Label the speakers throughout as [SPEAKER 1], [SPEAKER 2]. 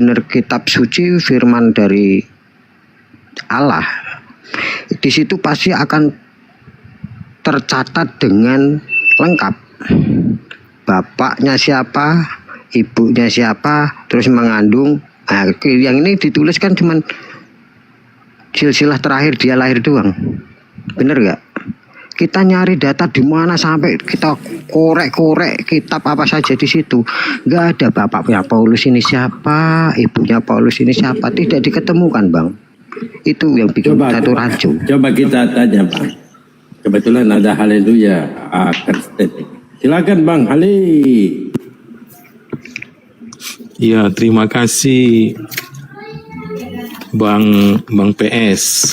[SPEAKER 1] benar kitab suci, firman dari Allah, di situ pasti akan tercatat dengan lengkap. Bapaknya siapa, ibunya siapa, terus mengandung. Nah, yang ini dituliskan cuman silsilah terakhir dia lahir doang. Bener gak? Kita nyari data di mana sampai kita korek-korek kitab apa saja di situ, nggak ada bapaknya Paulus ini siapa, ibunya Paulus ini siapa, tidak diketemukan, Bang. Itu yang bikin satu rancu.
[SPEAKER 2] Coba kita tanya, Bang. Kebetulan ada haleluya Kristen. Silakan, Bang Hali.
[SPEAKER 3] Ya, terima kasih Bang PS.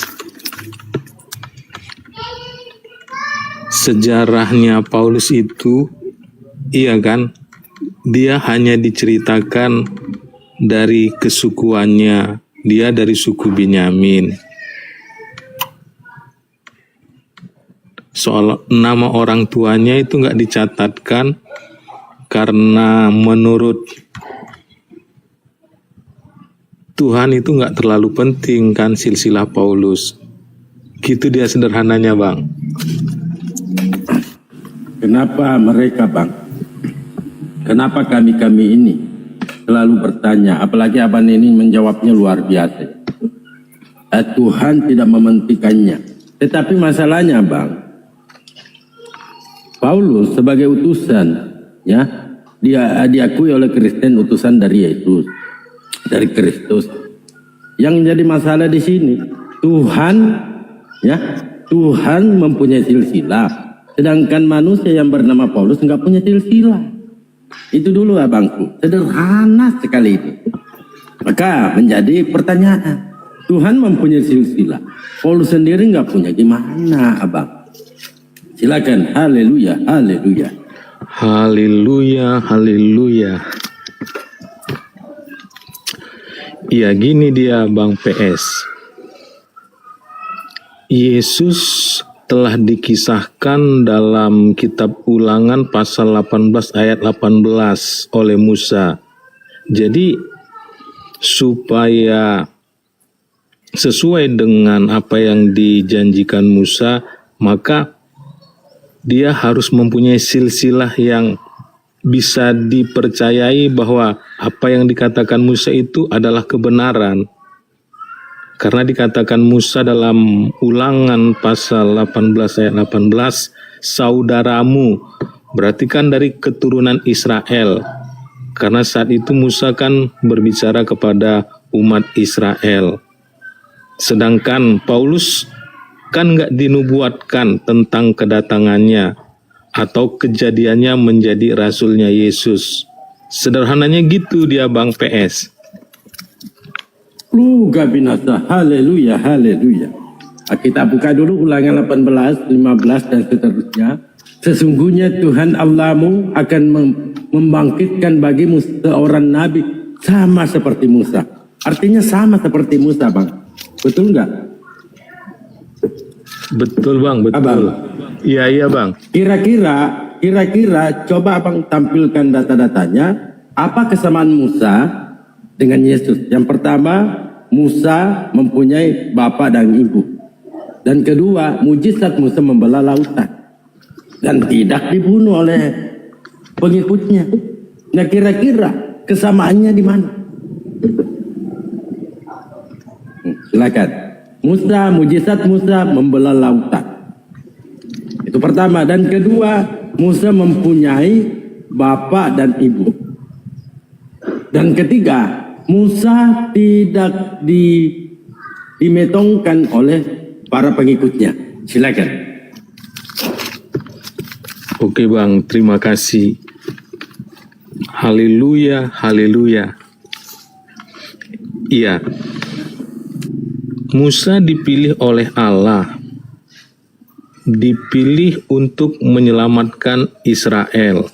[SPEAKER 3] Sejarahnya Paulus itu, iya kan, dia hanya diceritakan dari kesukuannya, dia dari suku Benyamin. Soal nama orang tuanya itu nggak dicatatkan karena menurut Tuhan itu nggak terlalu penting kan silsilah Paulus. Gitu dia sederhananya, Bang.
[SPEAKER 2] Kenapa mereka, Bang? Kenapa kami ini selalu bertanya, apalagi Abang ini menjawabnya luar biasa. Tuhan tidak mementingkannya. Tetapi masalahnya, Bang, Paulus sebagai utusan, ya, dia diakui oleh Kristen utusan dari Yesus, dari Kristus. Yang menjadi masalah di sini, Tuhan, ya, Tuhan mempunyai silsilah. Sedangkan manusia yang bernama Paulus nggak punya silsilah. Itu dulu, abangku. Sederhana sekali itu. Maka menjadi pertanyaan. Tuhan mempunyai silsilah. Paulus sendiri nggak punya, gimana, abang? Silakan. Haleluya, haleluya.
[SPEAKER 3] Haleluya, haleluya. Iya, gini dia, Bang PS. Yesus telah dikisahkan dalam kitab Ulangan pasal 18 ayat 18 oleh Musa. Jadi supaya sesuai dengan apa yang dijanjikan Musa, maka dia harus mempunyai silsilah yang bisa dipercayai bahwa apa yang dikatakan Musa itu adalah kebenaran. Karena dikatakan Musa dalam Ulangan pasal 18 ayat 18, saudaramu, berarti kan dari keturunan Israel. Karena saat itu Musa kan berbicara kepada umat Israel. Sedangkan Paulus kan nggak dinubuatkan tentang kedatangannya atau kejadiannya menjadi rasulnya Yesus. Sederhananya gitu dia, Bang PS.
[SPEAKER 2] Luga binasa, haleluya, haleluya. Kita buka dulu Ulangan 18, 15 dan seterusnya. Sesungguhnya Tuhan Allahmu akan membangkitkan bagimu seorang nabi sama seperti Musa. Artinya sama seperti Musa, Bang. Betul nggak?
[SPEAKER 3] Betul, Bang, betul.
[SPEAKER 2] Abang.
[SPEAKER 3] Iya, Bang.
[SPEAKER 2] Kira-kira coba Abang tampilkan data-datanya. Apa kesamaan Musa dengan Yesus? Yang pertama, Musa mempunyai bapak dan ibu. Dan kedua, mujizat Musa membelah lautan dan tidak dibunuh oleh pengikutnya. Nah, kira-kira kesamaannya di mana? Silakan. Mujizat Musa membelah lautan. Itu pertama. Dan kedua, Musa mempunyai bapak dan ibu. Dan ketiga, Musa tidak dimetongkan oleh para pengikutnya. Silakan.
[SPEAKER 3] Oke, Bang, terima kasih. Haleluya, haleluya. Iya. Musa dipilih oleh Allah. Dipilih untuk menyelamatkan Israel.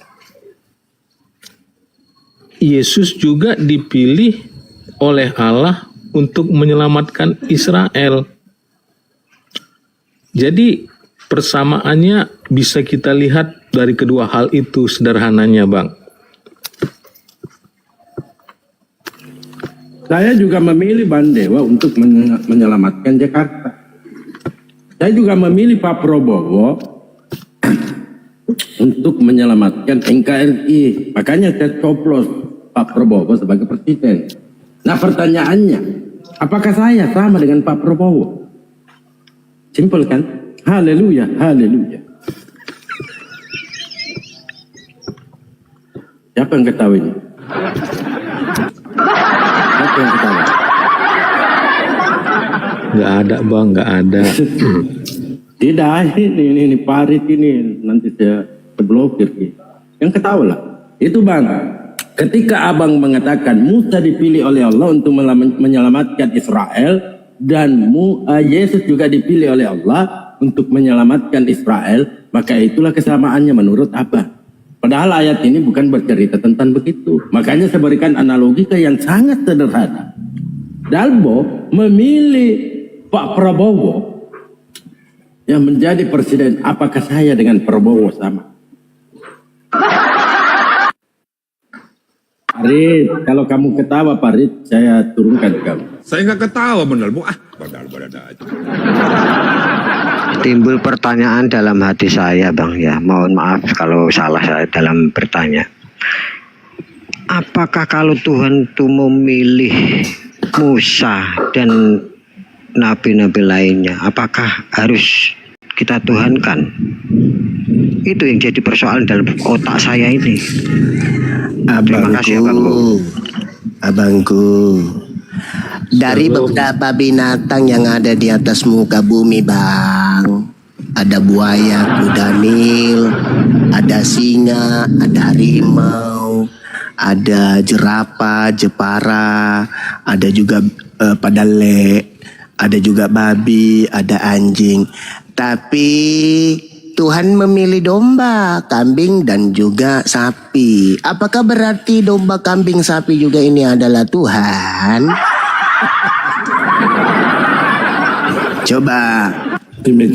[SPEAKER 3] Yesus juga dipilih oleh Allah untuk menyelamatkan Israel. Jadi persamaannya bisa kita lihat dari kedua hal itu sederhananya, Bang.
[SPEAKER 2] Saya juga memilih Bandewa untuk menyelamatkan Jakarta. Saya juga memilih Pak Prabowo untuk menyelamatkan NKRI. Makanya saya coblos Pak Prabowo sebagai presiden. Nah pertanyaannya, apakah saya sama dengan Pak Prabowo? Simpel kan? Haleluya, haleluya. Siapa yang ketawa ini? Siapa yang ketawa?
[SPEAKER 3] Nggak ada bang, nggak ada.
[SPEAKER 2] Tidak, ini parit ini nanti saya terblokir. Yang ketawa lah. Itu bang, ketika abang mengatakan Musa dipilih oleh Allah untuk menyelamatkan Israel dan Yesus juga dipilih oleh Allah untuk menyelamatkan Israel, maka itulah kesamaannya menurut abang. Padahal ayat ini bukan bercerita tentang begitu. Makanya saya berikan analogi yang sangat sederhana. Dalbo memilih Pak Prabowo yang menjadi presiden. Apakah saya dengan Prabowo sama? Farid, kalau kamu ketawa Farid, saya turunkan kamu.
[SPEAKER 4] Saya nggak ketawa bener, Bu. Badal aja.
[SPEAKER 1] Timbul pertanyaan dalam hati saya, Bang, ya. Mohon maaf kalau salah saya dalam bertanya. Apakah kalau Tuhan itu memilih Musa dan nabi-nabi lainnya, apakah harus kita tuhankan? Itu yang jadi persoalan dalam otak saya ini. Terima kasih,
[SPEAKER 5] Abangku. Dari beberapa binatang yang ada di atas muka bumi, Bang. Ada buaya, kuda Nil, ada singa, ada harimau, ada jerapah, jepara, ada juga padale, ada juga babi, ada anjing. Tapi Tuhan memilih domba, kambing, dan juga sapi. Apakah berarti domba, kambing, sapi juga ini adalah Tuhan? Coba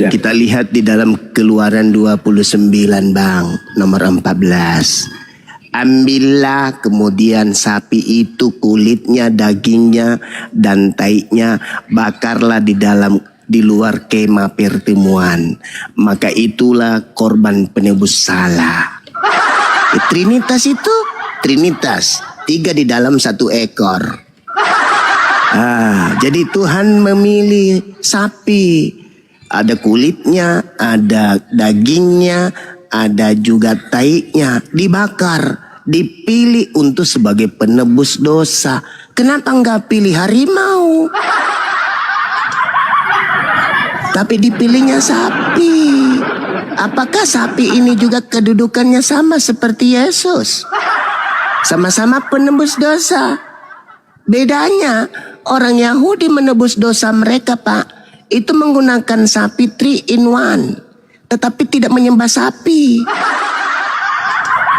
[SPEAKER 5] kita lihat di dalam Keluaran 29 Bang, nomor 14. Ambillah kemudian sapi itu, kulitnya, dagingnya, dan taiknya, bakarlah di luar kemah pertemuan. Maka itulah korban penebus salah. Trinitas itu, Trinitas, 3 di dalam 1 ekor. Jadi Tuhan memilih sapi. Ada kulitnya, ada dagingnya, ada juga taiknya, dibakar, dipilih untuk sebagai penebus dosa. Kenapa enggak pilih harimau? Tapi dipilihnya sapi. Apakah sapi ini juga kedudukannya sama seperti Yesus? Sama-sama penebus dosa. Bedanya, orang Yahudi menebus dosa mereka, Pak, itu menggunakan sapi 3 in 1, tetapi tidak menyembah sapi.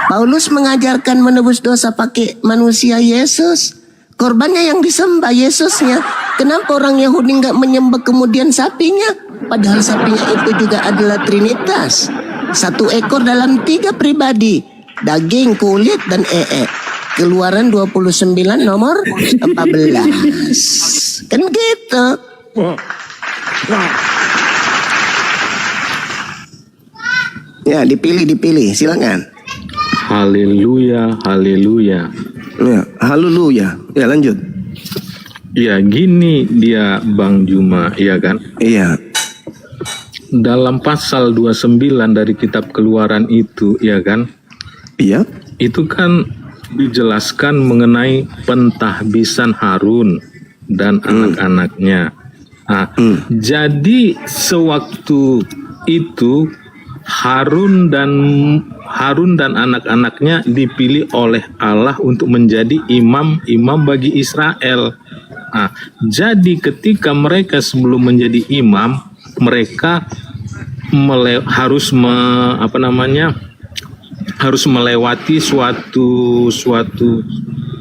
[SPEAKER 5] Paulus mengajarkan menebus dosa pakai manusia Yesus. Korbannya yang disembah Yesusnya. Kenapa orang Yahudi nggak menyembah kemudian sapinya? Padahal sapinya itu juga adalah Trinitas. 1 ekor dalam 3 pribadi. Daging, kulit, dan Keluaran 29 nomor 14. Kan gitu. Ya, dipilih, silakan.
[SPEAKER 3] Haleluya, haleluya.
[SPEAKER 5] Ya, haleluya. Ya, lanjut.
[SPEAKER 3] Ya, gini dia Bang Juma, iya kan?
[SPEAKER 5] Iya.
[SPEAKER 3] Dalam pasal 29 dari kitab Keluaran itu, ya kan?
[SPEAKER 5] Iya.
[SPEAKER 3] Itu kan dijelaskan mengenai pentahbisan Harun dan anak-anaknya. Jadi sewaktu itu Harun dan anak-anaknya dipilih oleh Allah untuk menjadi imam bagi Israel. Jadi ketika mereka sebelum menjadi imam, mereka harus melewati suatu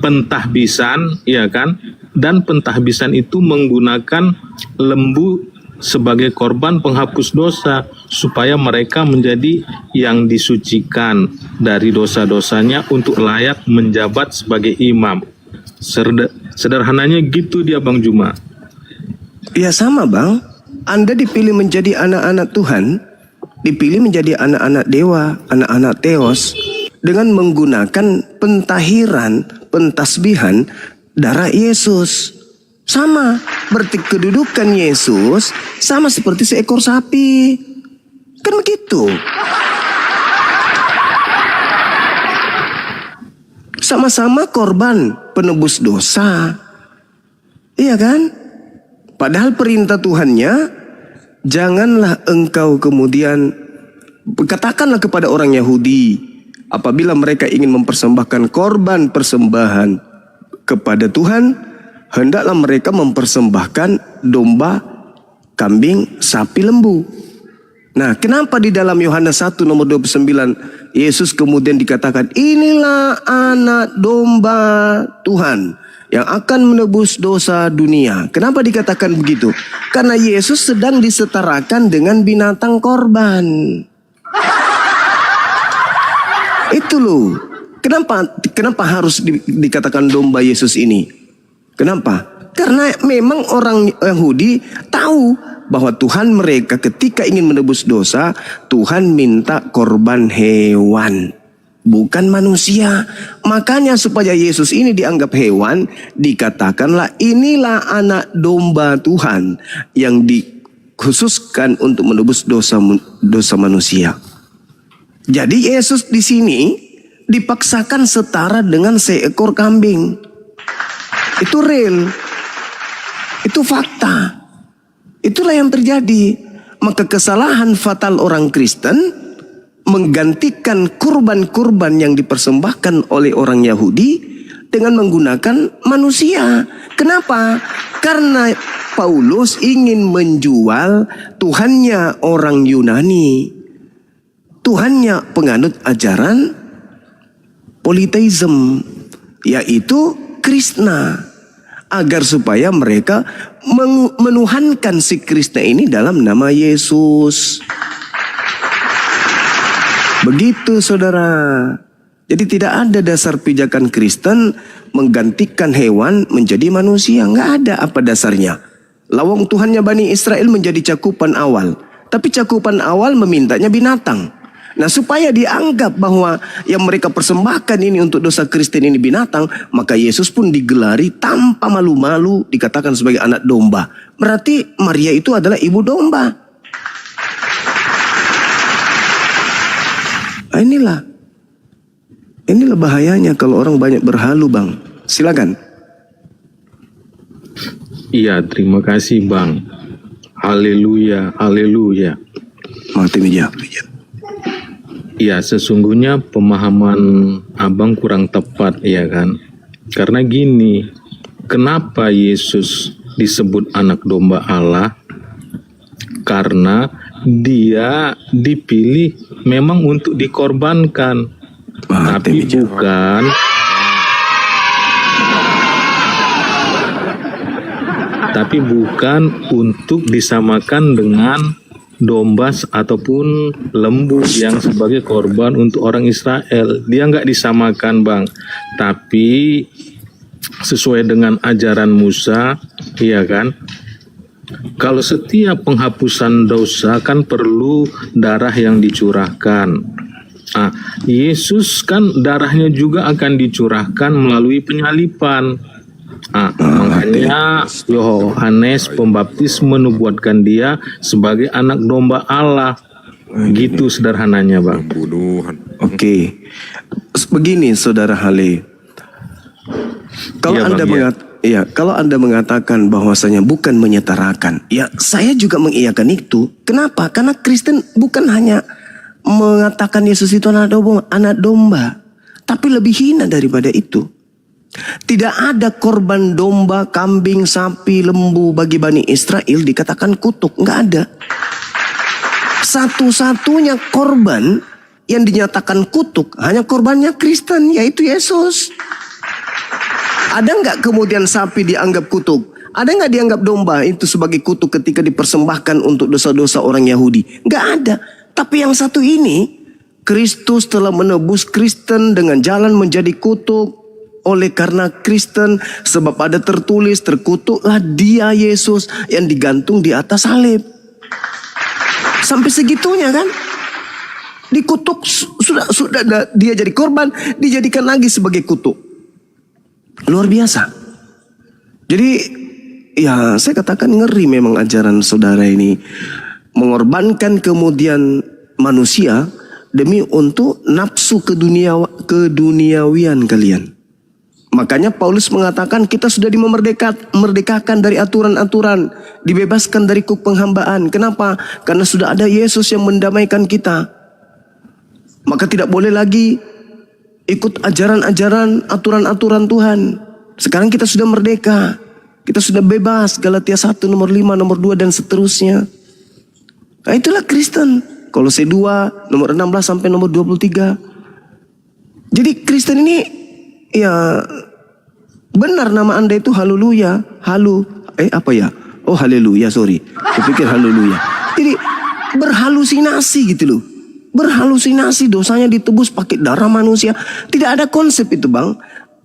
[SPEAKER 3] pentahbisan, ya kan? Dan pentahbisan itu menggunakan lembu sebagai korban penghapus dosa supaya mereka menjadi yang disucikan dari dosa-dosanya untuk layak menjabat sebagai imam. Sederhananya gitu dia Bang Juma.
[SPEAKER 6] Ya sama Bang, Anda dipilih menjadi anak-anak Tuhan, dipilih menjadi anak-anak dewa, anak-anak Theos, dengan menggunakan pentahiran, pentasbihan darah Yesus. Sama, berarti kedudukan Yesus sama seperti seekor sapi. Kan begitu. Sama-sama korban penebus dosa. Iya kan? Padahal perintah Tuhannya, janganlah engkau kemudian, katakanlah kepada orang Yahudi, apabila mereka ingin mempersembahkan korban persembahan kepada Tuhan, hendaklah mereka mempersembahkan domba, kambing, sapi, lembu. Nah, kenapa di dalam Yohanes 1 nomor 29 Yesus kemudian dikatakan, inilah anak domba Tuhan yang akan menebus dosa dunia. Kenapa dikatakan begitu? Karena Yesus sedang disetarakan dengan binatang korban. Itu loh. Kenapa harus dikatakan domba Yesus ini? Kenapa? Karena memang orang Yahudi tahu bahwa Tuhan mereka ketika ingin menebus dosa, Tuhan minta korban hewan, bukan manusia. Makanya supaya Yesus ini dianggap hewan, dikatakanlah inilah anak domba Tuhan yang dikhususkan untuk menebus dosa manusia. Jadi Yesus di sini dipaksakan setara dengan seekor kambing. Itu real. Itu fakta. Itulah yang terjadi. Maka kesalahan fatal orang Kristen menggantikan kurban-kurban yang dipersembahkan oleh orang Yahudi dengan menggunakan manusia. Kenapa? Karena Paulus ingin menjual Tuhannya orang Yunani. Tuhannya penganut ajaran politeisme, yaitu Krishna, agar supaya mereka menuhankan si Krishna ini dalam nama Yesus. Begitu saudara. Jadi tidak ada dasar pijakan Kristen menggantikan hewan menjadi manusia. Nggak ada apa dasarnya. Lawang Tuhannya Bani Israel menjadi cakupan awal, tapi cakupan awal memintanya binatang. Nah, supaya dianggap bahwa yang mereka persembahkan ini untuk dosa Kristen ini binatang, maka Yesus pun digelari tanpa malu-malu dikatakan sebagai anak domba. Berarti Maria itu adalah ibu domba. Nah, inilah bahayanya kalau orang banyak berhalu, Bang. Silakan.
[SPEAKER 3] Iya, terima kasih Bang. Haleluya, haleluya.
[SPEAKER 6] Mati meja.
[SPEAKER 3] Ya, sesungguhnya pemahaman Abang kurang tepat, ya kan? Karena gini, kenapa Yesus disebut anak domba Allah? Karena dia dipilih memang untuk dikorbankan, tapi bukan untuk disamakan dengan domba ataupun lembu yang sebagai korban untuk orang Israel. Dia nggak disamakan, Bang. Tapi sesuai dengan ajaran Musa, iya kan? Kalau setiap penghapusan dosa kan perlu darah yang dicurahkan. Nah, Yesus kan darahnya juga akan dicurahkan melalui penyalipan. Makanya Yohanes Pembaptis menubuatkan dia sebagai anak domba Allah. Gitu sederhananya, Bang.
[SPEAKER 6] Oke. Begini Saudara Hale. Kalau Anda mengatakan bahwasanya bukan menyetarakan, ya saya juga mengiyakan itu. Kenapa? Karena Kristen bukan hanya mengatakan Yesus itu anak domba, tapi lebih hina daripada itu. Tidak ada korban domba, kambing, sapi, lembu bagi Bani Israel dikatakan kutuk. Nggak ada. Satu-satunya korban yang dinyatakan kutuk hanya korbannya Kristen, yaitu Yesus. Ada nggak kemudian sapi dianggap kutuk? Ada nggak dianggap domba itu sebagai kutuk ketika dipersembahkan untuk dosa-dosa orang Yahudi? Nggak ada. Tapi yang satu ini, Kristus telah menebus Kristen dengan jalan menjadi kutuk. oleh karena Kristen, sebab ada tertulis, terkutuklah dia Yesus yang digantung di atas salib. Sampai segitunya kan? Dikutuk, sudah dia jadi korban, dijadikan lagi sebagai kutuk. Luar biasa. Jadi ya saya katakan ngeri memang ajaran saudara ini. Mengorbankan kemudian manusia demi untuk nafsu keduniawian kalian. Makanya Paulus mengatakan kita sudah dimerdekakan dari aturan-aturan, dibebaskan dari kuk penghambaan. Kenapa? Karena sudah ada Yesus yang mendamaikan kita. Maka tidak boleh lagi ikut ajaran-ajaran, aturan-aturan Tuhan. Sekarang kita sudah merdeka. Kita sudah bebas. Galatia 1 nomor 5, nomor 2 dan seterusnya. Nah itulah Kristen. Kolose 2 nomor 16 sampai nomor 23. Jadi Kristen ini ya benar nama Anda itu haleluya. Oh haleluya, sorry. Kupikir haleluya. Jadi berhalusinasi gitu loh. Berhalusinasi, dosanya ditebus pakai darah manusia. Tidak ada konsep itu bang.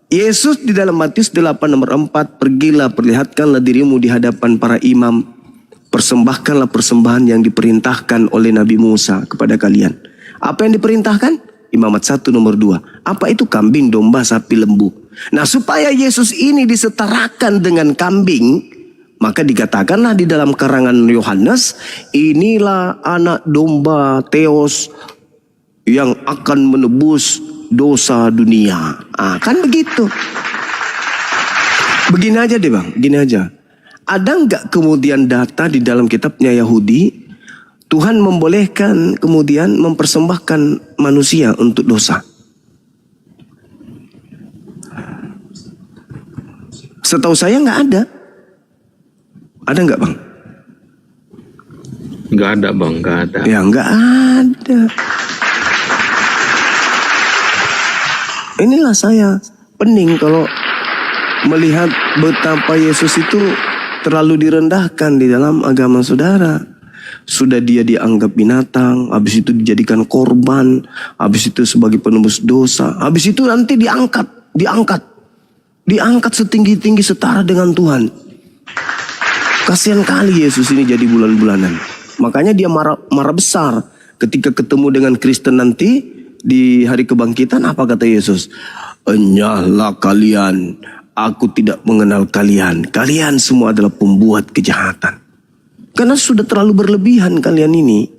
[SPEAKER 6] Yesus di dalam Matius 8 nomor 4, pergilah perlihatkanlah dirimu di hadapan para imam. Persembahkanlah persembahan yang diperintahkan oleh Nabi Musa kepada kalian. Apa yang diperintahkan? Imamat 1 nomor 2. Apa itu? Kambing, domba, sapi, lembu. Nah supaya Yesus ini disetarakan dengan kambing, maka dikatakanlah di dalam karangan Yohanes, inilah anak domba Theos yang akan menebus dosa dunia. Kan begitu. Begini aja deh bang, begini aja. Ada nggak kemudian data di dalam kitabnya Yahudi, Tuhan membolehkan kemudian mempersembahkan manusia untuk dosa? Setahu saya nggak ada. Ada nggak bang?
[SPEAKER 3] Nggak ada bang, nggak ada.
[SPEAKER 6] Ya nggak ada. Inilah saya pening kalau melihat betapa Yesus itu terlalu direndahkan di dalam agama saudara. Sudah dia dianggap binatang, habis itu dijadikan korban, habis itu sebagai penembus dosa, habis itu nanti diangkat setinggi-tinggi setara dengan Tuhan. Kasihan kali Yesus ini jadi bulan-bulanan. Makanya dia marah besar ketika ketemu dengan Kristen nanti di hari kebangkitan. Apa kata Yesus? Enyahlah kalian, aku tidak mengenal kalian. Kalian semua adalah pembuat kejahatan. Karena sudah terlalu berlebihan kalian ini.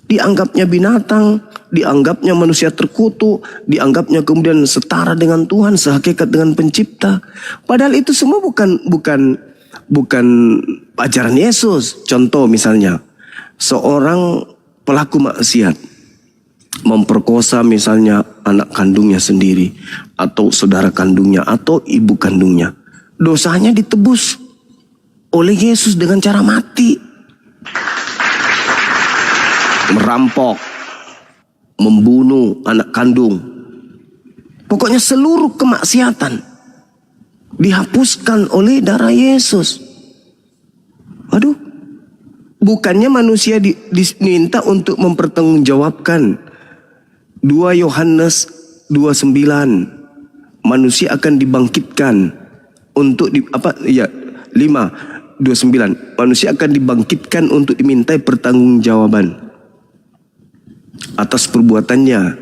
[SPEAKER 6] Dianggapnya binatang, dianggapnya manusia terkutuk, dianggapnya kemudian setara dengan Tuhan, sehakikat dengan pencipta. Padahal itu semua bukan ajaran Yesus. Contoh misalnya, seorang pelaku maksiat memperkosa misalnya anak kandungnya sendiri, atau saudara kandungnya, atau ibu kandungnya. Dosanya ditebus oleh Yesus dengan cara mati. Merampok, membunuh anak kandung. Pokoknya seluruh kemaksiatan dihapuskan oleh darah Yesus. Aduh, bukannya manusia diminta untuk mempertanggungjawabkan. 2 Yohanes 2:9, manusia akan dibangkitkan untuk 5:29, manusia akan dibangkitkan untuk dimintai pertanggungjawaban atas perbuatannya.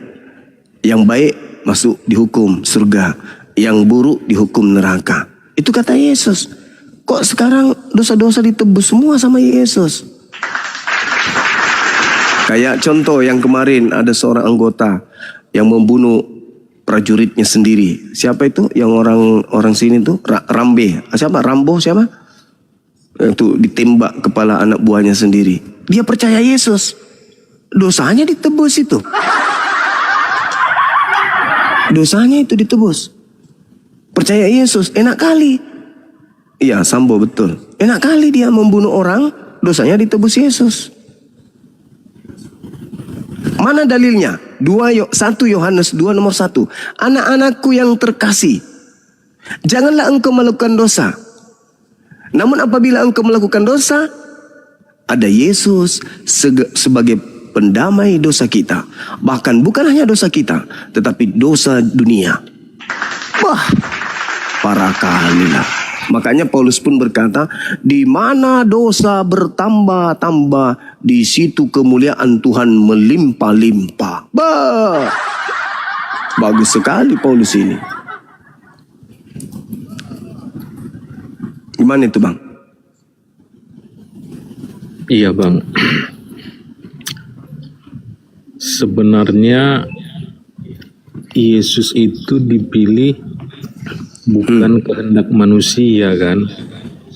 [SPEAKER 6] Yang baik masuk dihukum surga, yang buruk dihukum neraka. Itu kata Yesus. Kok sekarang dosa-dosa ditebus semua sama Yesus? Kayak contoh yang kemarin ada seorang anggota yang membunuh prajuritnya sendiri. Siapa itu? Yang orang sini tuh Rambe. Siapa? Rambo siapa? Itu ditembak kepala anak buahnya sendiri. Dia percaya Yesus. Dosanya ditebus itu. Dosanya itu ditebus. Percaya Yesus, enak kali. Iya, Sambo betul. Enak kali dia membunuh orang, dosanya ditebus Yesus. Mana dalilnya? 1 Yohanes 2 nomor 1. Anak-anakku yang terkasih, janganlah engkau melakukan dosa. Namun apabila engkau melakukan dosa, ada Yesus sebagai pendamai dosa kita. Bahkan bukan hanya dosa kita, tetapi dosa dunia. Wah, Parah kali lah. Makanya Paulus pun berkata, di mana dosa bertambah-tambah, di situ kemuliaan Tuhan melimpah-limpah. Bagus sekali Paulus ini. Gimana itu Bang?
[SPEAKER 3] Iya Bang. Sebenarnya Yesus itu dipilih bukan kehendak manusia kan.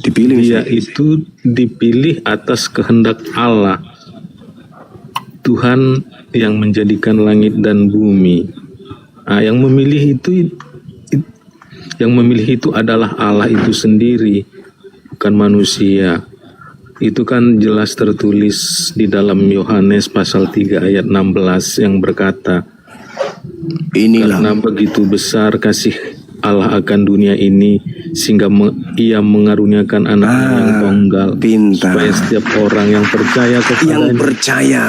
[SPEAKER 6] Dipilih
[SPEAKER 3] Dia itu dipilih atas kehendak Allah. Tuhan yang menjadikan langit dan bumi. Nah, yang memilih itu adalah Allah itu sendiri, bukan manusia. Itu kan jelas tertulis di dalam Yohanes pasal 3 ayat 16 yang berkata, karena begitu besar kasih Allah akan dunia ini sehingga ia mengaruniakan anaknya yang tunggal, supaya setiap orang yang percaya kepadanya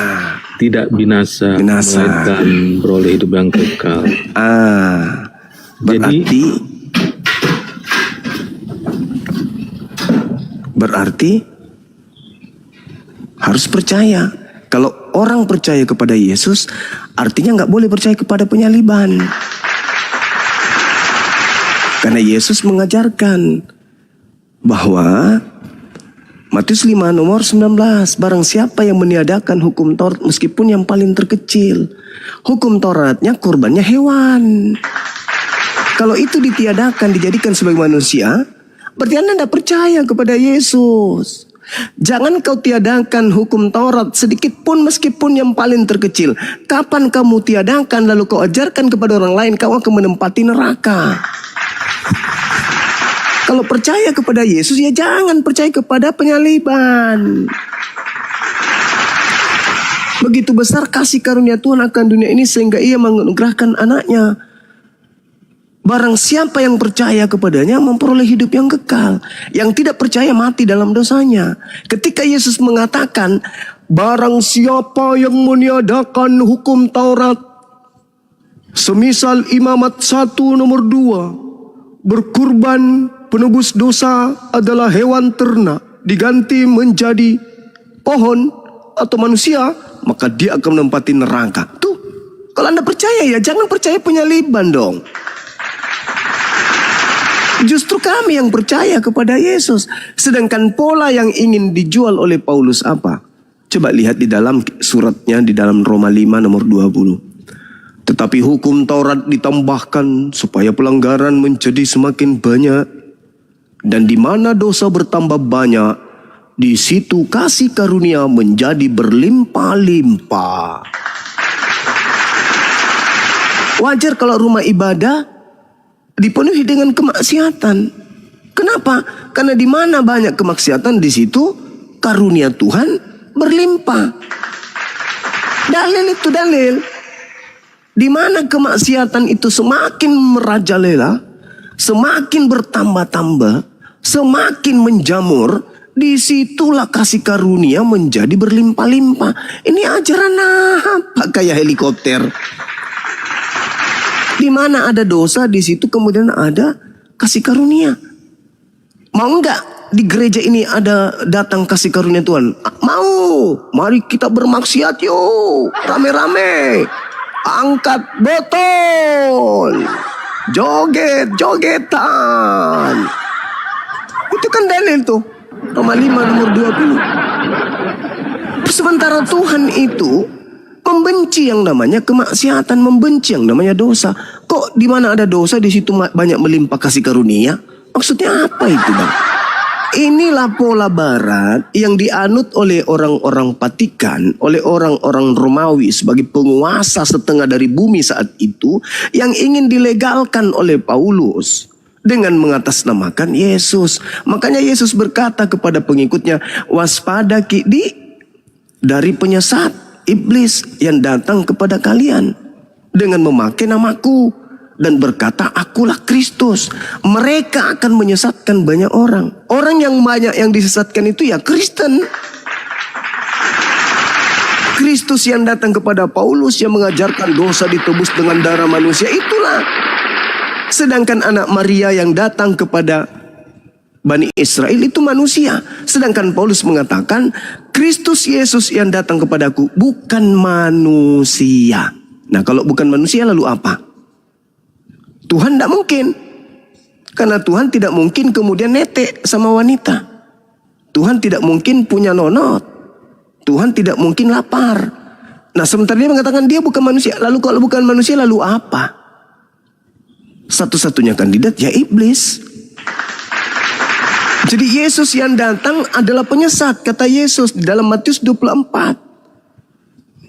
[SPEAKER 3] tidak binasa. Melainkan beroleh hidup yang kekal.
[SPEAKER 6] Berarti harus percaya. Kalau orang percaya kepada Yesus, artinya nggak boleh percaya kepada penyaliban. Karena Yesus mengajarkan bahwa Matius 5 nomor 19, barang siapa yang meniadakan hukum Taurat meskipun yang paling terkecil, hukum Tauratnya kurbannya hewan. Kalau itu ditiadakan, dijadikan sebagai manusia, berarti Anda tidak percaya kepada Yesus. Jangan kau tiadakan hukum Taurat sedikit pun meskipun yang paling terkecil. Kapan kamu tiadakan lalu kau ajarkan kepada orang lain, kau akan menempati neraka. Kalau percaya kepada Yesus, ya jangan percaya kepada penyaliban. Begitu besar kasih karunia Tuhan akan dunia ini sehingga ia menganugerahkan anaknya. Barang siapa yang percaya kepadanya memperoleh hidup yang kekal. Yang tidak percaya mati dalam dosanya. Ketika Yesus mengatakan, barang siapa yang meniadakan hukum Taurat, semisal Imamat 1 nomor 2, berkurban penebus dosa adalah hewan ternak diganti menjadi pohon atau manusia, maka dia akan menempati neraka. Tuh, kalau Anda percaya ya jangan percaya penyaliban dong. Justru kami yang percaya kepada Yesus. Sedangkan pola yang ingin dijual oleh Paulus apa? Coba lihat di dalam suratnya di dalam Roma 5 nomor 20. Tetapi hukum Taurat ditambahkan supaya pelanggaran menjadi semakin banyak. Dan di mana dosa bertambah banyak, di situ kasih karunia menjadi berlimpah-limpah. Wajar kalau rumah ibadah dipenuhi dengan kemaksiatan. Kenapa? Karena di mana banyak kemaksiatan, di situ karunia Tuhan berlimpah. Dalil itu dalil. Di mana kemaksiatan itu semakin merajalela, semakin bertambah-tambah, semakin menjamur, disitulah kasih karunia menjadi berlimpah-limpah. Ini ajaran apa kayak helikopter? Di mana ada dosa, di situ kemudian ada kasih karunia. Mau enggak di gereja ini ada datang kasih karunia Tuhan? Mau. Mari kita bermaksiat yuk. Rame-rame. Angkat botol. Joget-jogetan. Itu kan dalil tuh. Roma 5 nomor 20. Sementara Tuhan itu membenci yang namanya kemaksiatan, membenci yang namanya dosa. Kok di mana ada dosa di situ banyak melimpah kasih karunia? Maksudnya apa itu, Bang? Inilah pola barat yang dianut oleh orang-orang Vatikan, oleh orang-orang Romawi sebagai penguasa setengah dari bumi saat itu, yang ingin dilegalkan oleh Paulus dengan mengatasnamakan Yesus. Makanya Yesus berkata kepada pengikutnya, waspada dari penyesat iblis yang datang kepada kalian dengan memakai namaku dan berkata akulah Kristus. Mereka akan menyesatkan banyak orang. Orang yang banyak yang disesatkan itu ya Kristen. Kristus yang datang kepada Paulus yang mengajarkan dosa ditebus dengan darah manusia, itulah Sedangkan anak Maria yang datang kepada Bani Israel itu manusia. Sedangkan Paulus mengatakan Kristus Yesus yang datang kepadaku bukan manusia. Nah, kalau bukan manusia lalu apa? Tuhan tidak mungkin. Karena Tuhan tidak mungkin kemudian netek sama wanita. Tuhan tidak mungkin punya nonot. Tuhan tidak mungkin lapar. Nah, sementara dia mengatakan dia bukan manusia. Lalu kalau bukan manusia lalu apa? Satu-satunya kandidat ya iblis. Jadi Yesus yang datang adalah penyesat, kata Yesus di dalam Matius 24.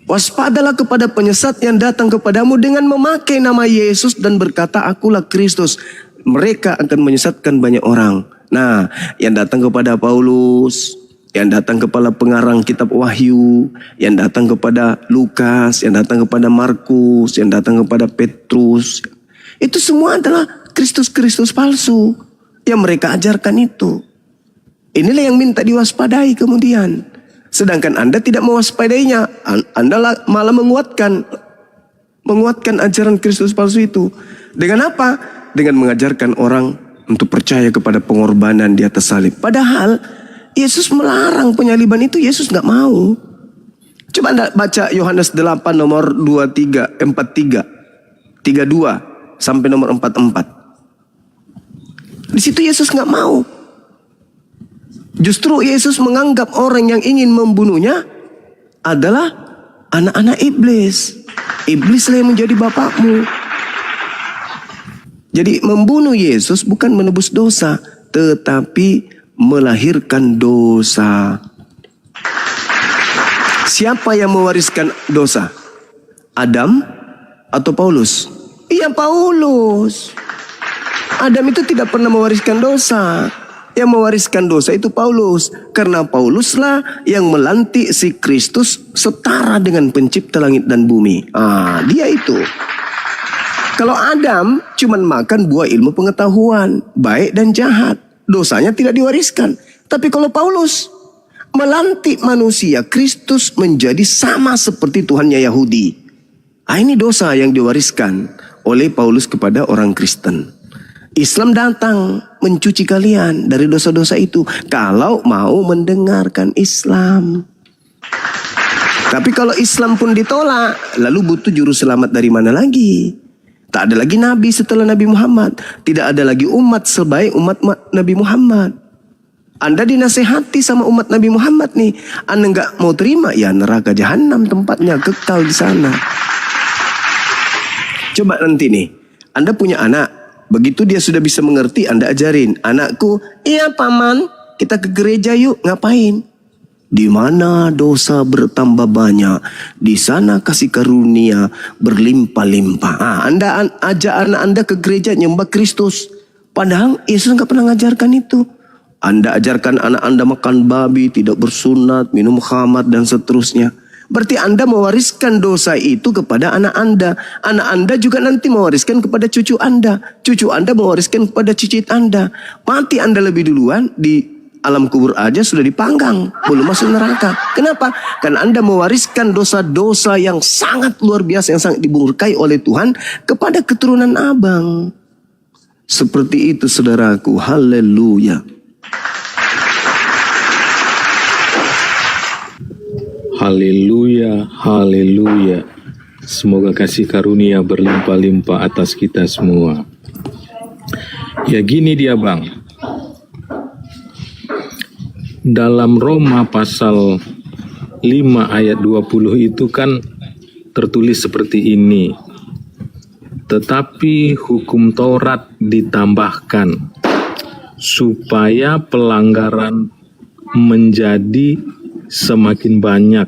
[SPEAKER 6] Waspadalah kepada penyesat yang datang kepadamu dengan memakai nama Yesus dan berkata, akulah Kristus. Mereka akan menyesatkan banyak orang. Nah, yang datang kepada Paulus, yang datang kepada pengarang kitab Wahyu, yang datang kepada Lukas, yang datang kepada Markus, yang datang kepada Petrus, itu semua adalah Kristus-Kristus palsu yang mereka ajarkan itu. Inilah yang minta diwaspadai kemudian. Sedangkan Anda tidak mewaspadainya. Anda malah menguatkan ajaran Kristus palsu itu. Dengan apa? Dengan mengajarkan orang untuk percaya kepada pengorbanan di atas salib. Padahal Yesus melarang penyaliban itu, Yesus nggak mau. Coba Anda baca Yohanes 8 nomor 23, 43, 32 sampai nomor 44. Di situ Yesus nggak mau. Justru Yesus menganggap orang yang ingin membunuhnya adalah anak-anak iblis. Iblislah yang menjadi bapakmu. Jadi membunuh Yesus bukan menebus dosa, tetapi melahirkan dosa. Siapa yang mewariskan dosa? Adam atau Paulus? Iya, Paulus. Adam itu tidak pernah mewariskan dosa. Yang mewariskan dosa itu Paulus. Karena Pauluslah yang melantik si Kristus setara dengan pencipta langit dan bumi. Dia itu. Kalau Adam cuma makan buah ilmu pengetahuan, baik dan jahat, dosanya tidak diwariskan. Tapi kalau Paulus melantik manusia, Kristus menjadi sama seperti Tuhannya Yahudi. Ini dosa yang diwariskan oleh Paulus kepada orang Kristen. Islam datang mencuci kalian dari dosa-dosa itu kalau mau mendengarkan Islam. Tapi kalau Islam pun ditolak, lalu butuh juru selamat dari mana lagi? Tak ada lagi nabi setelah Nabi Muhammad. Tidak ada lagi umat sebaik umat Nabi Muhammad. Anda dinasehati sama umat Nabi Muhammad nih. Anda nggak mau terima, ya neraka jahanam tempatnya, kekal di sana. Coba nanti nih, Anda punya anak. Begitu dia sudah bisa mengerti, Anda ajarin. Anakku, iya paman, kita ke gereja yuk. Ngapain? Di mana dosa bertambah banyak, di sana kasih karunia berlimpah-limpah. Anda ajak anak Anda ke gereja nyembah Kristus. Padahal Yesus nggak pernah ngajarkan itu. Anda ajarkan anak Anda makan babi, tidak bersunat, minum khamar dan seterusnya. Berarti Anda mewariskan dosa itu kepada anak Anda. Anak Anda juga nanti mewariskan kepada cucu Anda. Cucu Anda mewariskan kepada cicit Anda. Mati Anda lebih duluan, di alam kubur aja sudah dipanggang, belum masuk neraka. Kenapa? Karena Anda mewariskan dosa-dosa yang sangat luar biasa, yang sangat dimurkai oleh Tuhan kepada keturunan abang. Seperti itu saudaraku, haleluya.
[SPEAKER 3] Haleluya, haleluya. Semoga kasih karunia berlimpah-limpah atas kita semua. Ya gini dia bang. Dalam Roma pasal 5 ayat 20 itu kan tertulis seperti ini. Tetapi hukum Taurat ditambahkan supaya pelanggaran menjadi semakin banyak,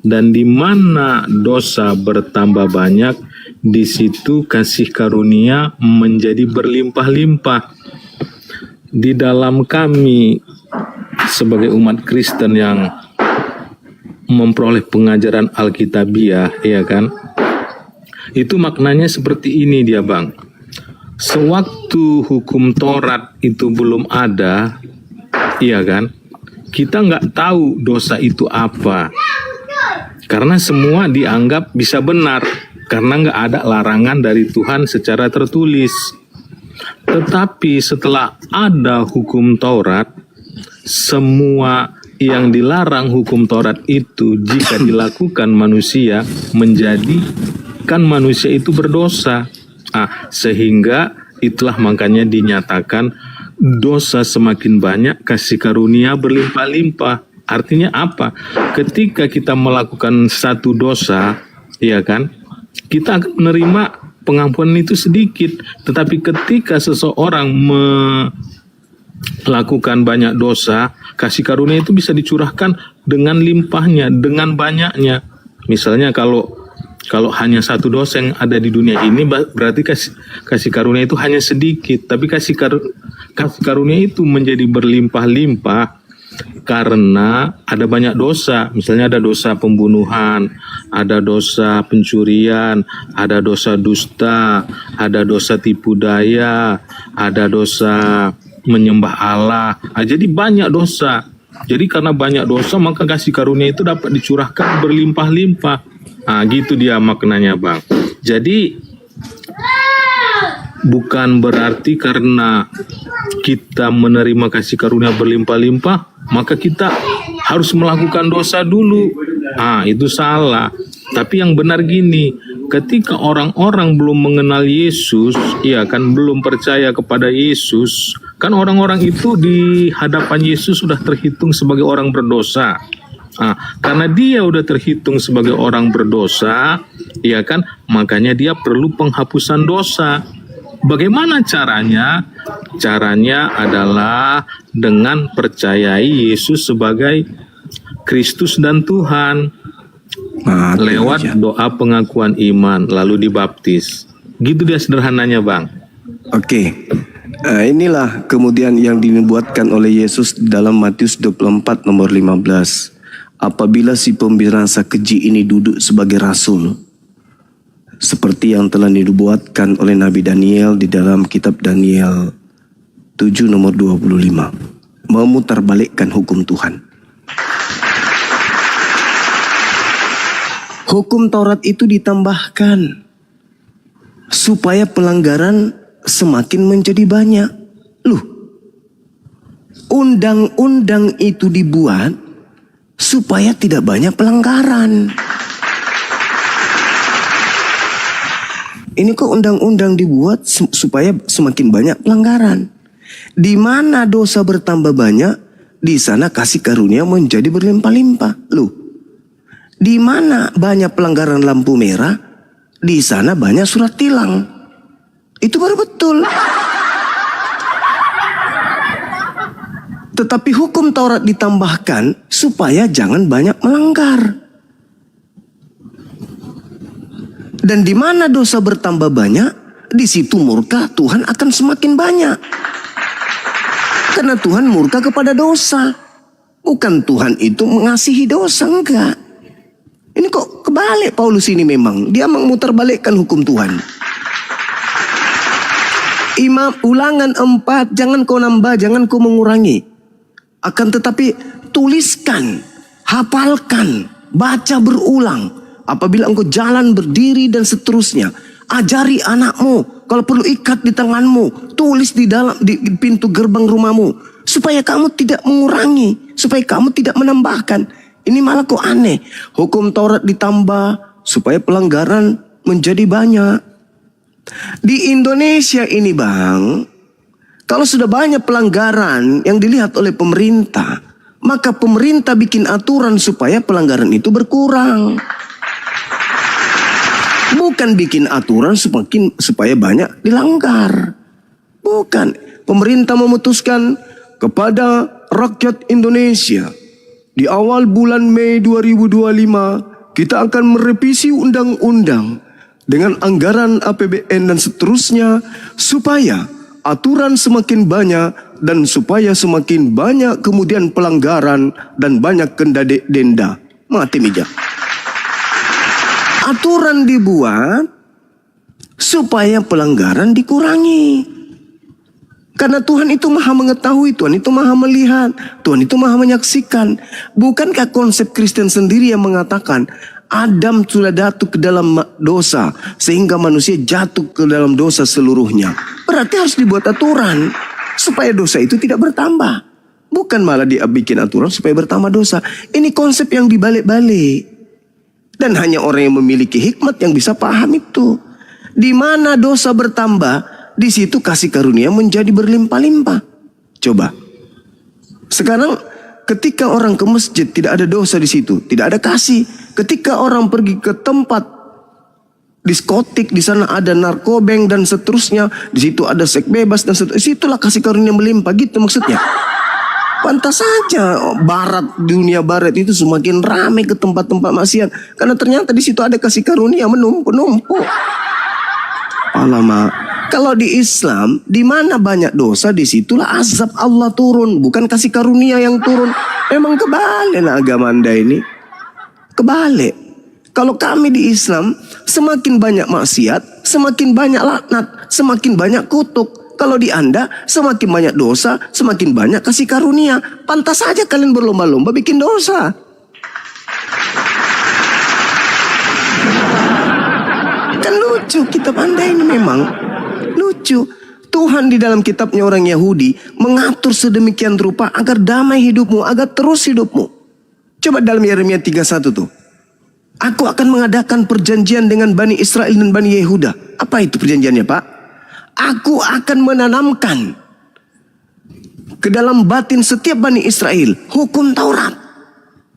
[SPEAKER 3] dan di mana dosa bertambah banyak, di situ kasih karunia menjadi berlimpah-limpah. Di dalam kami sebagai umat Kristen yang memperoleh pengajaran Alkitabiah, ya kan? Itu maknanya seperti ini dia bang. Sewaktu hukum Taurat itu belum ada, iya kan? Kita nggak tahu dosa itu apa. Karena semua dianggap bisa benar. Karena nggak ada larangan dari Tuhan secara tertulis. Tetapi setelah ada hukum Taurat, semua yang dilarang hukum Taurat itu jika dilakukan manusia menjadikan manusia itu berdosa. Sehingga itulah makanya dinyatakan dosa semakin banyak, kasih karunia berlimpah-limpah. Artinya apa? Ketika kita melakukan satu dosa, ya kan, kita akan menerima pengampunan itu sedikit. Tetapi ketika seseorang melakukan banyak dosa, kasih karunia itu bisa dicurahkan dengan limpahnya, dengan banyaknya. Misalnya kalau hanya satu dosa yang ada di dunia ini, berarti kasih karunia itu hanya sedikit. Tapi kasih karunia itu menjadi berlimpah-limpah karena ada banyak dosa. Misalnya ada dosa pembunuhan, ada dosa pencurian, ada dosa dusta, ada dosa tipu daya, ada dosa menyembah Allah. Jadi banyak dosa. Jadi karena banyak dosa maka kasih karunia itu dapat dicurahkan berlimpah-limpah. Gitu dia maknanya, Bang. Jadi bukan berarti karena kita menerima kasih karunia berlimpah-limpah maka kita harus melakukan dosa dulu. Itu salah. Tapi yang benar gini, ketika orang-orang belum mengenal Yesus, ya kan, belum percaya kepada Yesus, kan orang-orang itu di hadapan Yesus sudah terhitung sebagai orang berdosa. Karena dia udah terhitung sebagai orang berdosa, ya kan, makanya dia perlu penghapusan dosa. Bagaimana caranya? Caranya adalah dengan percayai Yesus sebagai Kristus dan Tuhan. Lewat doa pengakuan iman lalu dibaptis. Gitu dia sederhananya, Bang.
[SPEAKER 6] Oke. Inilah kemudian yang dinubuatkan oleh Yesus dalam Matius 24 nomor 15. Apabila si pembinasa keji ini duduk sebagai rasul, seperti yang telah dinubuatkan oleh Nabi Daniel di dalam kitab Daniel 7 nomor 25, memutarbalikkan hukum Tuhan. Hukum Taurat itu ditambahkan supaya pelanggaran semakin menjadi banyak. Undang-undang itu dibuat supaya tidak banyak pelanggaran. Ini kok undang-undang dibuat supaya semakin banyak pelanggaran. Di mana dosa bertambah banyak, di sana kasih karunia menjadi berlimpah-limpah. Di mana banyak pelanggaran lampu merah, di sana banyak surat tilang. Itu baru betul. Tetapi hukum Taurat ditambahkan supaya jangan banyak melanggar. Dan di mana dosa bertambah banyak, di situ murka Tuhan akan semakin banyak. Karena Tuhan murka kepada dosa. Bukan Tuhan itu mengasihi dosa, enggak. Ini kok kebalik Paulus ini memang. Dia memutarbalikkan hukum Tuhan. Ulangan 4, jangan kau nambah, jangan kau mengurangi. Akan tetapi tuliskan, hafalkan, baca berulang. Apabila engkau jalan, berdiri dan seterusnya. Ajari anakmu, kalau perlu ikat di tanganmu, tulis di pintu gerbang rumahmu. Supaya kamu tidak mengurangi, supaya kamu tidak menambahkan. Ini malah kok aneh. Hukum Taurat ditambah supaya pelanggaran menjadi banyak. Di Indonesia ini, Bang, kalau sudah banyak pelanggaran yang dilihat oleh pemerintah, maka pemerintah bikin aturan supaya pelanggaran itu berkurang. Bukan bikin aturan supaya banyak dilanggar. Bukan. Pemerintah memutuskan kepada rakyat Indonesia, di awal bulan Mei 2025 kita akan merevisi undang-undang dengan anggaran APBN dan seterusnya supaya aturan semakin banyak dan supaya semakin banyak kemudian pelanggaran dan banyak denda. Mati meja. Aturan dibuat supaya pelanggaran dikurangi. Karena Tuhan itu maha mengetahui, Tuhan itu maha melihat, Tuhan itu maha menyaksikan. Bukankah konsep Kristen sendiri yang mengatakan Adam sudah jatuh ke dalam dosa sehingga manusia jatuh ke dalam dosa seluruhnya. Berarti harus dibuat aturan supaya dosa itu tidak bertambah. Bukan malah dia bikin aturan supaya bertambah dosa. Ini konsep yang dibalik-balik. Dan hanya orang yang memiliki hikmat yang bisa paham itu. Di mana dosa bertambah, di situ kasih karunia menjadi berlimpah-limpah. Coba. Sekarang ketika orang ke masjid tidak ada dosa di situ, tidak ada kasih. Ketika orang pergi ke tempat diskotik, di sana ada narkobeng dan seterusnya, di situ ada seks bebas dan seterusnya. Situlah kasih karunia melimpah, gitu maksudnya. Pantas saja barat, dunia barat itu semakin ramai ke tempat-tempat maksiat karena ternyata di situ ada kasih karunia menumpuk-numpuk. Alamak, kalau di Islam di mana banyak dosa di situlah azab Allah turun, bukan kasih karunia yang turun. Memang kebalik lah agama Anda ini. Kebalik. Kalau kami di Islam semakin banyak maksiat, semakin banyak laknat, semakin banyak kutuk. Kalau di Anda semakin banyak dosa, semakin banyak kasih karunia. Pantas saja kalian berlomba-lomba bikin dosa. Kan lucu kitab Anda ini memang. Lucu. Tuhan di dalam kitabnya orang Yahudi mengatur sedemikian rupa agar damai hidupmu, agar terus hidupmu. Coba dalam Yeremia 31 tuh. Aku akan mengadakan perjanjian dengan Bani Israel dan Bani Yehuda. Apa itu perjanjiannya, Pak? Aku akan menanamkan ke dalam batin setiap Bani Israel hukum Taurat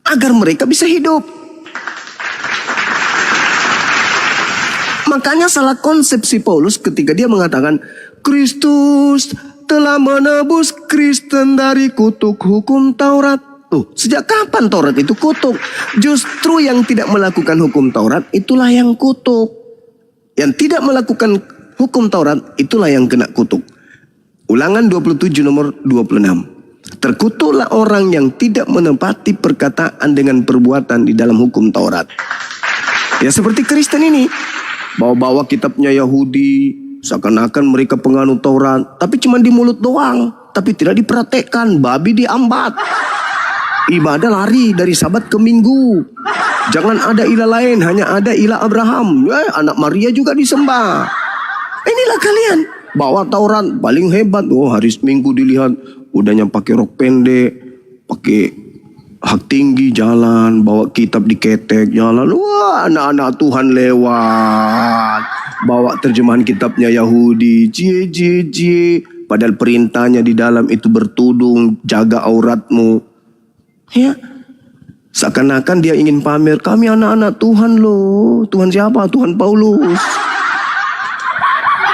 [SPEAKER 6] agar mereka bisa hidup. Makanya salah konsepsi Paulus ketika dia mengatakan Kristus telah menebus Kristen dari kutuk hukum Taurat. Tuh, sejak kapan Taurat itu kutuk? Justru yang tidak melakukan hukum Taurat itulah yang kutuk. Yang tidak melakukan hukum Taurat itulah yang kena kutuk. Ulangan 27 nomor 26. Terkutuklah orang yang tidak menepati perkataan dengan perbuatan di dalam hukum Taurat. Ya seperti Kristen ini. Bawa-bawa kitabnya Yahudi. Seakan-akan mereka penganut Taurat. Tapi cuma di mulut doang. Tapi tidak dipraktekkan. Babi diambat. Ibadah lari dari Sabat ke Minggu. Jangan ada ilah lain. Hanya ada ilah Abraham. Anak Maria juga disembah. Inilah kalian. Bawa Taurat paling hebat. Oh hari Minggu dilihat. Udahnya pakai rok pendek. Pakai hak tinggi jalan. Bawa kitab diketek jalan. Wah anak-anak Tuhan lewat. Bawa terjemahan kitabnya Yahudi. Cie. Padahal perintahnya di dalam itu bertudung. Jaga auratmu. Ya. Seakan-akan dia ingin pamer. Kami anak-anak Tuhan loh. Tuhan siapa? Tuhan Paulus.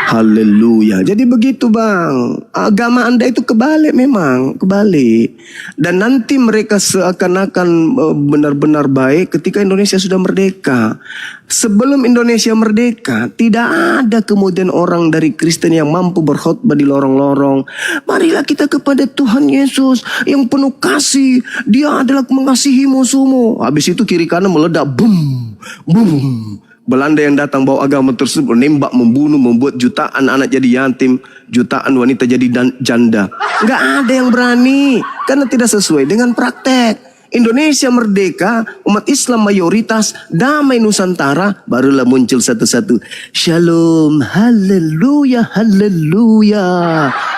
[SPEAKER 6] Haleluya. Jadi begitu bang. Agama Anda itu kebalik memang. Kebalik. Dan nanti mereka seakan-akan benar-benar baik ketika Indonesia sudah merdeka. Sebelum Indonesia merdeka. Tidak ada kemudian orang dari Kristen yang mampu berkhotbah di lorong-lorong. Marilah kita kepada Tuhan Yesus. Yang penuh kasih. Dia adalah mengasihi musuhmu. Habis itu kiri kanan meledak. Boom. Boom. Belanda yang datang bawa agama tersebut menembak, membunuh, membuat jutaan anak jadi yatim, jutaan wanita jadi janda. Nggak ada yang berani karena tidak sesuai dengan praktek. Indonesia merdeka, umat Islam mayoritas, damai Nusantara, barulah muncul satu-satu. Shalom, haleluya, haleluya,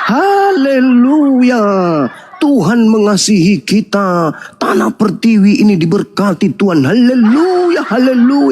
[SPEAKER 6] haleluya. Tuhan mengasihi kita. Tanah pertiwi ini diberkati Tuhan. Haleluya, haleluya.